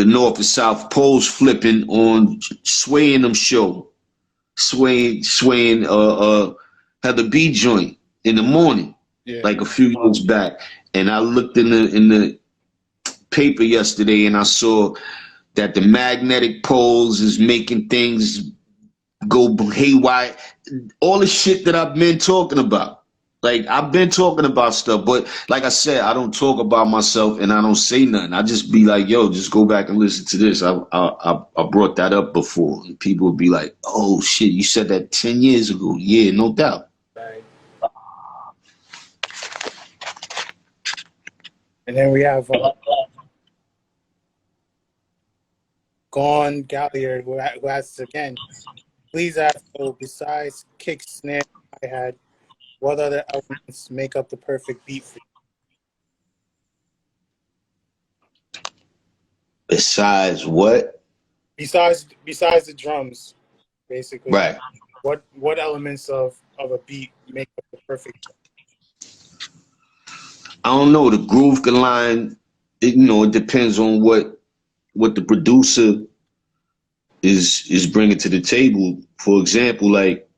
North and South poles flipping on Swaying them show, swaying Heather B joint in the morning, like a few years back. And I looked in the paper yesterday and I saw that the magnetic poles is making things go haywire. All the shit that I've been talking about. Like, I've been talking about stuff, but like I said, I don't talk about myself and I don't say nothing. I just be like, yo, just go back and listen to this. I brought that up before. And people would be like, oh shit, you said that 10 years ago. Yeah, no doubt. Right. And then we have Gone Galliard, who asks again, please ask, so besides kick, snare, hi-hat, what other elements make up the perfect beat for you? Besides what? Besides the drums, basically. Right. What elements of a beat make up the perfect drum? I don't know. The groove can line, it depends on what the producer is bringing to the table. For example, like,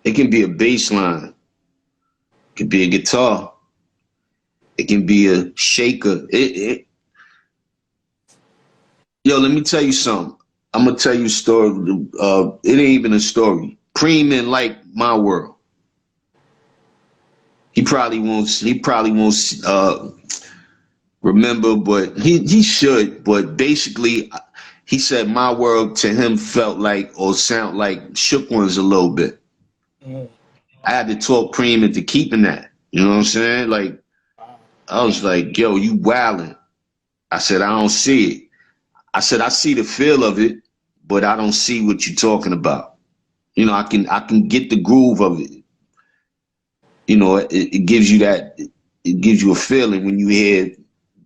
it can be a bass line, it can be a guitar, it can be a shaker. Yo, let me tell you something. I'm gonna tell you a story. It ain't even a story. Preem in like My World. He probably won't remember, but he should. But basically, he said My World to him felt like or sound like Shook Ones a little bit. I had to talk Preem into keeping that. You know what I'm saying? Like, I was like, yo, you wildin'. I said, I don't see it. I said, I see the feel of it, but I don't see what you're talking about. You know, I can get the groove of it. You know, it gives you that, it gives you a feeling when you hear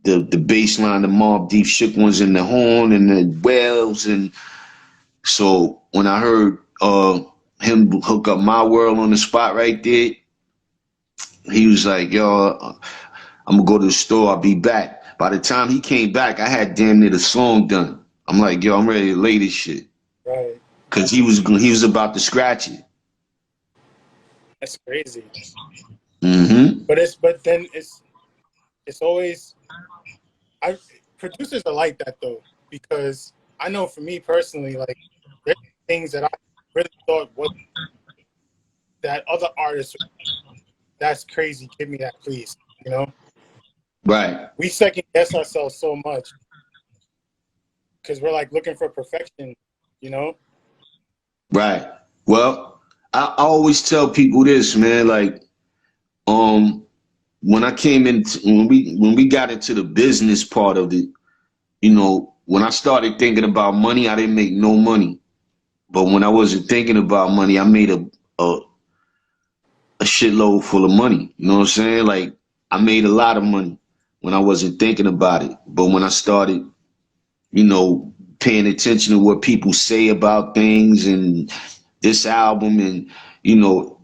the bass line, the Mobb Deep Shook Ones and the horn and the wells. And so when I heard him hook up My World on the spot right there, he was like, yo, I'm gonna go to the store, I'll be back. By the time he came back, I had damn near the song done. I'm like, yo, I'm ready to lay this shit. Right. Cause he was about to scratch it. That's crazy. Mm-hmm. But then it's always, producers are like that though, because I know for me personally, like, there's things that I really thought that other artists, that's crazy, give me that please, you know? Right. We second guess ourselves so much because we're like looking for perfection, you know? Right. Well, I always tell people this, man, like, when I came into, when we got into the business part of it, you know, when I started thinking about money, I didn't make no money. But when I wasn't thinking about money, I made a shitload full of money. You know what I'm saying? Like, I made a lot of money when I wasn't thinking about it. But when I started, you know, paying attention to what people say about things and this album, and, you know,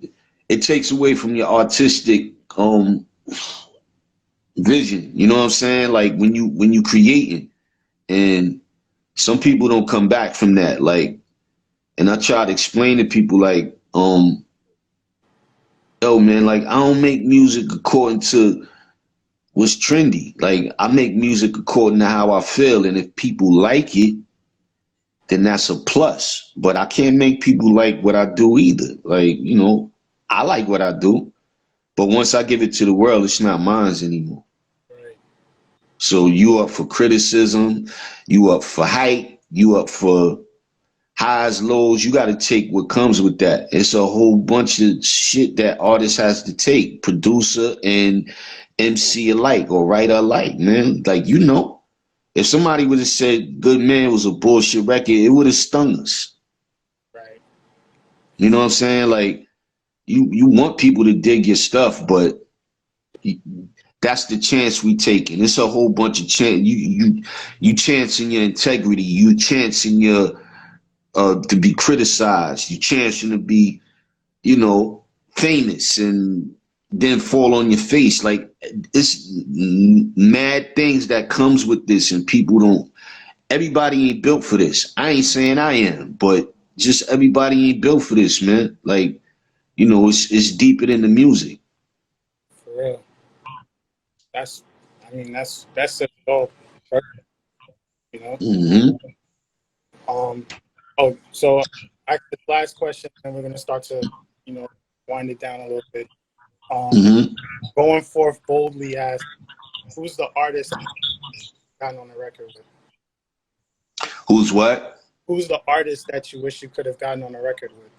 it takes away from your artistic vision. You know what I'm saying? Like, when you creating, and some people don't come back from that. Like, and I try to explain to people, like, yo, man, like, I don't make music according to what's trendy. Like, I make music according to how I feel, and if people like it, then that's a plus. But I can't make people like what I do either. Like, you know, I like what I do, but once I give it to the world, it's not mine anymore. Right. So you up for criticism, you up for hype, you up for highs, lows. You got to take what comes with that. It's a whole bunch of shit that artist has to take, producer and MC alike or writer alike, man. Like, you know, if somebody would have said Good Man was a bullshit record, it would have stung us. Right. You know what I'm saying? Like, you want people to dig your stuff, but that's the chance we taking. It's a whole bunch of chance. You chancing your integrity. You chancing your to be criticized. You chancing to be, you know, famous and then fall on your face. Like, it's mad things that comes with this, and people don't. Everybody ain't built for this. I ain't saying I am, but just everybody ain't built for this, man. Like, you know, it's deeper than the music. For real. That's a goal, you know. Mm-hmm. So the last question, and we're gonna start to, you know, wind it down a little bit. Mm-hmm. Going forth boldly as who's the artist you've gotten on the record with? Who's what? Who's the artist that you wish you could have gotten on the record with?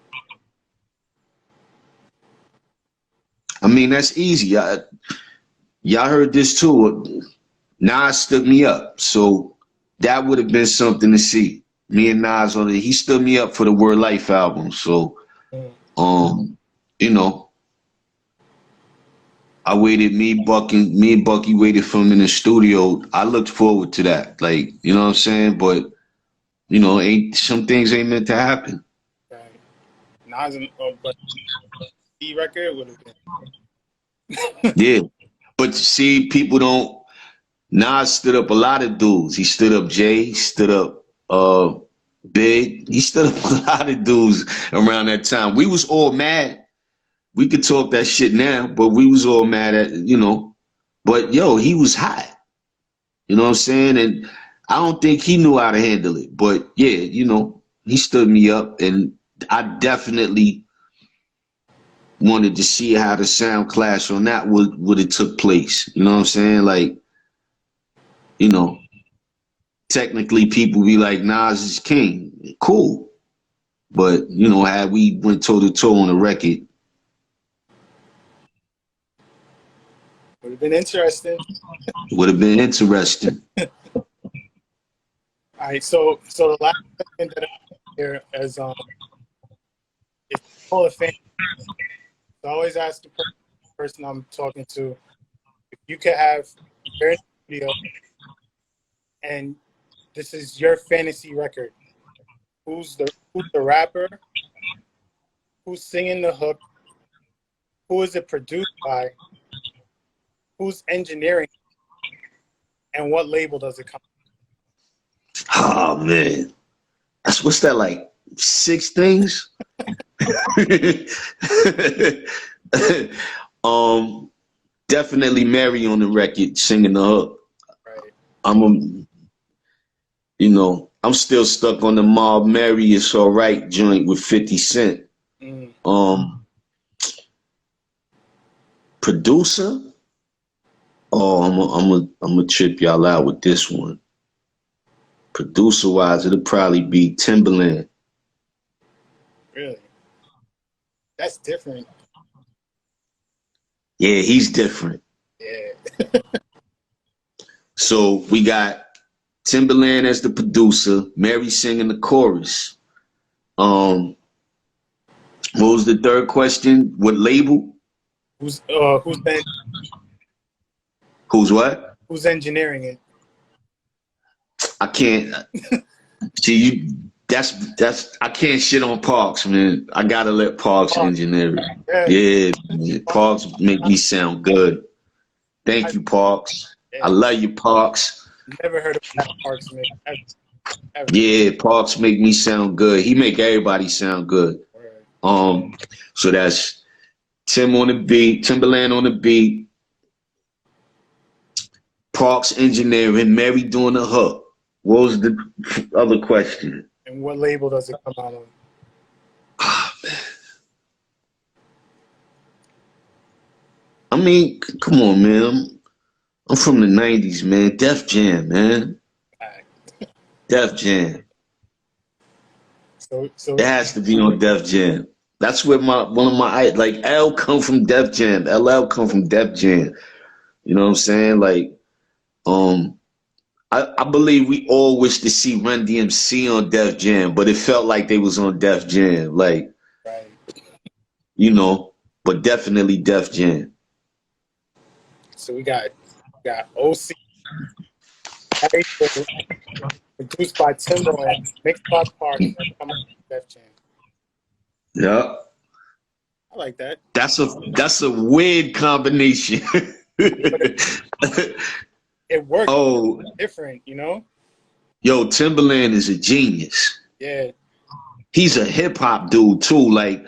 I mean, that's easy. Y'all heard this too. Nas stood me up, so that would have been something to see. Me and Nas on it. He stood me up for the Word Life album. So, you know, I waited. Me and Bucky waited for him in the studio. I looked forward to that. Like, you know what I'm saying? But you know, some things ain't meant to happen. Right. Nas, but the record would have been. Yeah, but see, people don't. Nas stood up a lot of dudes. He stood up Jay. He stood up Big. He stood up a lot of dudes around that time. We was all mad. We could talk that shit now, but we was all mad at, you know. But yo, he was hot. You know what I'm saying? And I don't think he knew how to handle it. But yeah, you know, he stood me up, and I definitely wanted to see how the sound clash on that would it took place. You know what I'm saying? Like, you know, technically people be like, Nas is king. Cool. But, you know, had we went toe to toe on the record. Would have been interesting. Would have been interesting. All right, so the last thing that I hear is it's all a fan. So I always ask the person I'm talking to, if you could have your studio and this is your fantasy record, who's the rapper, who's singing the hook, who is it produced by, who's engineering, and what label does it come from? Oh man. What's that, like 6 things? Definitely Mary on the record singing the hook. Right. You know, I'm still stuck on the Mob Mary It's Alright joint with 50 Cent. Producer? Oh, I'm gonna trip y'all out with this one. Producer wise, it'll probably be Timbaland. Really? That's different. Yeah, he's different. Yeah. So we got Timbaland as the producer, Mary singing the chorus. What was the third question? What label? Who's what? Who's engineering it? I can't see you. That's I can't shit on Parks, man. I gotta let Parks engineer it. Yeah, Parks make me sound good. Thank you, Parks. I love you, Parks. Never heard of that Parks, man. Ever. Yeah, Parks make me sound good. He make everybody sound good. So that's Tim on the beat, Timbaland on the beat, Parks engineering, Mary doing the hook. What was the other question? And what label does it come out on? Ah, man. I mean, come on, man. I'm from the 90s, man. Def Jam, man. Def Jam. So It has to be on Def Jam. That's where one of my like L come from Def Jam. LL come from Def Jam. You know what I'm saying? Like, um, I believe we all wish to see Run DMC on Def Jam, but it felt like they was on Def Jam. Like, right. you know, but definitely Def Jam. So we got OC, produced by Timberland, mixed by Park, coming from Def Jam. Yeah. I like that. That's a weird combination. It worked. Oh, Different, you know? yo, Timberland is a genius. Yeah. He's a hip hop dude too. Like,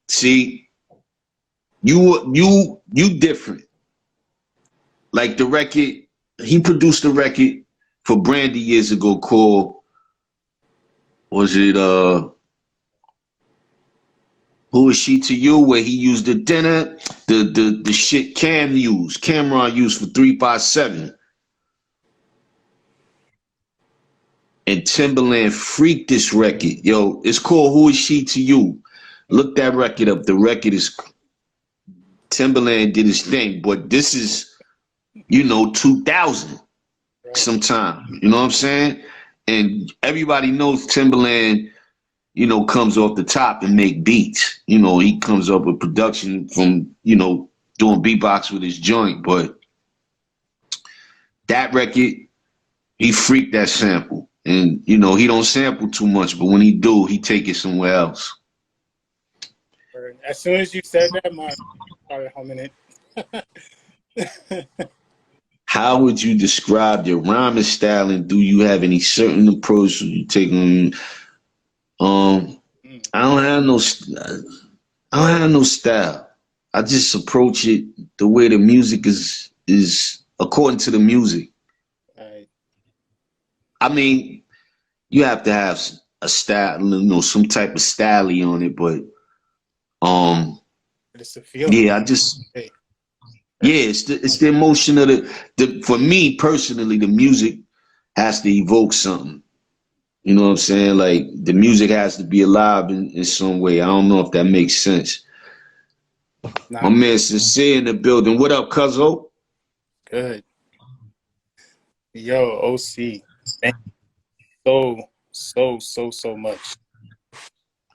see, you different. Like the record, he produced a record for Brandy years ago called, was it Who Is She to You? Where he used the shit Cameron used for 357. And Timberland freaked this record. Yo, it's called Who Is She to You? Look that record up. The record is Timberland did his thing, but this is, 2000 sometime. You know what I'm saying? And everybody knows Timberland, comes off the top and make beats. He comes up with production from, doing beatbox with his joint. But that record, he freaked that sample. And, he don't sample too much, but when he do, he take it somewhere else. As soon as you said that, my started humming it. How would you describe your rhyming style, and do you have any certain approach you take on? I don't have no style. I just approach it the way the music is according to the music. Right. I mean, you have to have a style, some type of style on it, but it's a feeling. yeah, it's the emotion of the for me personally, the music has to evoke something. You know what I'm saying? Like the music has to be alive in some way. I don't know if that makes sense. My man Sincere in the building. What up, Cuzzo? Good. Yo, OC. Thank you so much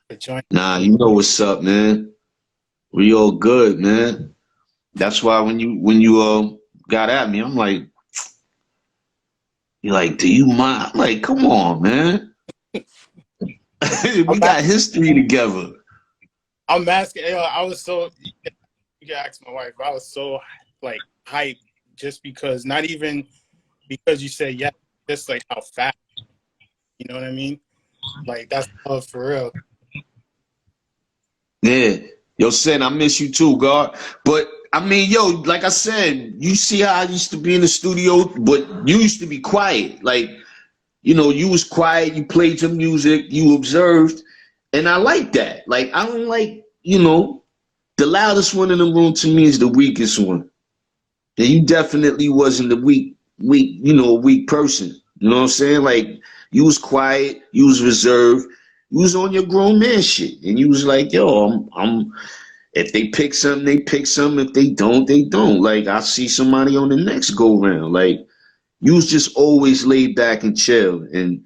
for joining. Nah, you know what's up, man. We all good, man. That's why when you got at me, I'm like, you're like, do you mind? I'm like, come on, man. We got history together. I'm asking. I was so. You can ask my wife. I was so like hyped just because, not even because you said yeah, just like how fast. You know what I mean? Like that's love for real. Yeah. Yo, Sen, I miss you too, God. But I mean, yo, like I said, you see how I used to be in the studio, but you used to be quiet. Like, you was quiet, you played your music, you observed, and I like that. Like, I don't like, the loudest one in the room to me is the weakest one. And you definitely wasn't the weak, a weak person. You know what I'm saying? Like, you was quiet, you was reserved, you was on your grown man shit. And you was like, yo, I'm if they pick something, they pick something. If they don't, they don't. Like, I see somebody on the next go round. Like, you was just always laid back and chill. And,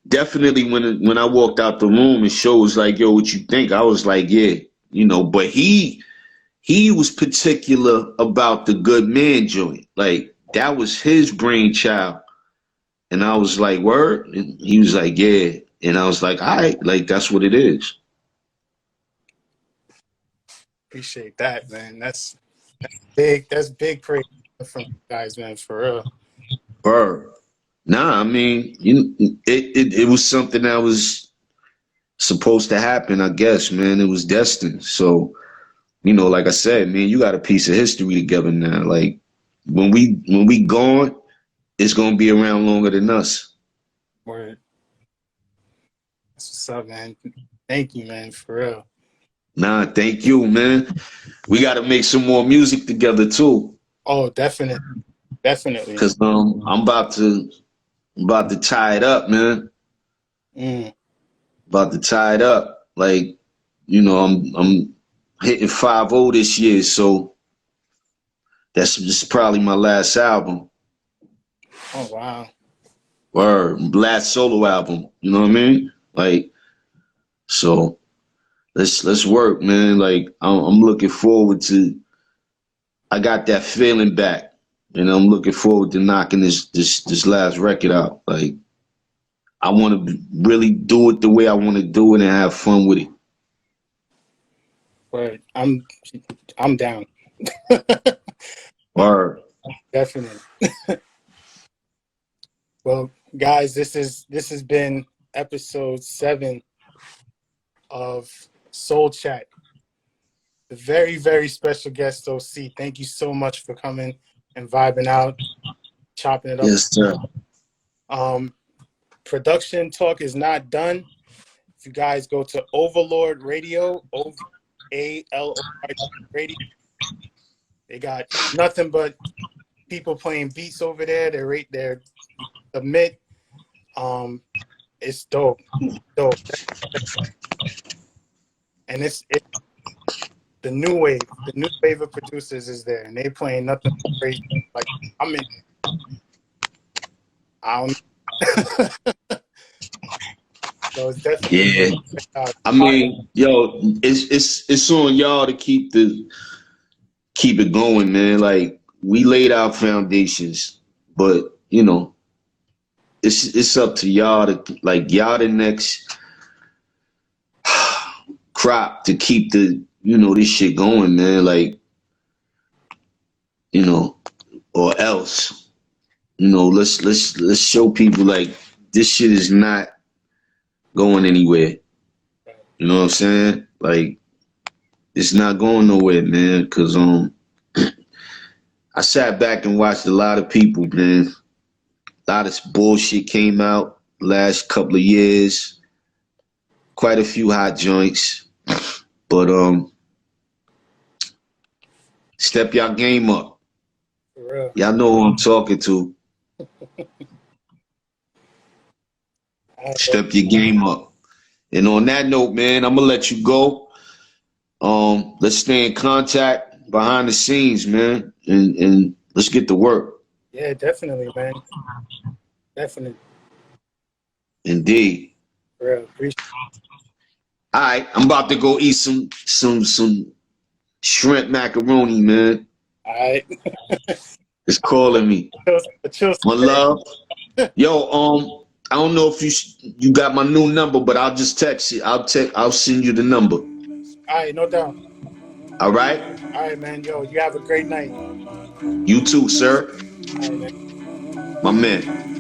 definitely when I walked out the room and Show was like, yo, what you think? I was like, yeah, but he was particular about the good man joint. Like, that was his brainchild. And I was like, word? And he was like, yeah. And I was like, all right, like, that's what it is. Appreciate that, man. That's big. That's big praise from you guys, man. For real. Bird. Nah, I mean, it was something that was supposed to happen, I guess, man. It was destined. So, like I said, man, you got a piece of history together now. Like, when we gone, it's gonna be around longer than us. Word. That's what's up, man. Thank you, man. For real. Nah, thank you, man. We got to make some more music together too. Oh, definitely. Because I'm about to I'm about to tie it up, man. Mm. About to tie it up. Like, you know, I'm hitting 5-0 this year, so that's just probably my last album. Oh wow. Or last solo album. You know what I mean? Like, so let's work, man. Like, I'm looking forward to. I got that feeling back, and I'm looking forward to knocking this last record out. Like, I want to really do it the way I want to do it and have fun with it. But I'm down. Or Definitely. Well, guys, this has been episode 7 of Soul Chat. The very, very special guest, OC. Thank you so much for coming and vibing out, chopping it up. yes, sir. Production talk is not done. If you guys go to Overlord Radio, OVALORD Radio, they got nothing but people playing beats over there. They're right there. Submit. It's dope. Dope. And it's the new wave. The new wave of producers is there, and they playing nothing but crazy. Like I'm in. I don't. So it's definitely. Yeah. I mean, yo, it's on y'all to keep it going, man. Like, we laid out foundations, but you know, it's up to y'all to, like, y'all the next crop to keep this shit going, man. Like, or else, let's show people, like, this shit is not going anywhere. You know what I'm saying? Like, it's not going nowhere, man. Cause I sat back and watched a lot of people, man. A lot of bullshit came out last couple of years. Quite a few hot joints. But step y'all game up. For real. Y'all know who I'm talking to. Step your game up. And on that note, man, I'm gonna let you go. Let's stay in contact behind the scenes, man, and let's get to work. Yeah, definitely, man. Definitely. Indeed. For real. Appreciate it. All right, I'm about to go eat some shrimp macaroni, man. All right. It's calling me. One love. Yo, I don't know if you got my new number, but I'll just text you. I'll send you the number. All right, no doubt. All right? All right, man. Yo, you have a great night. You too, sir. All right, man. My man.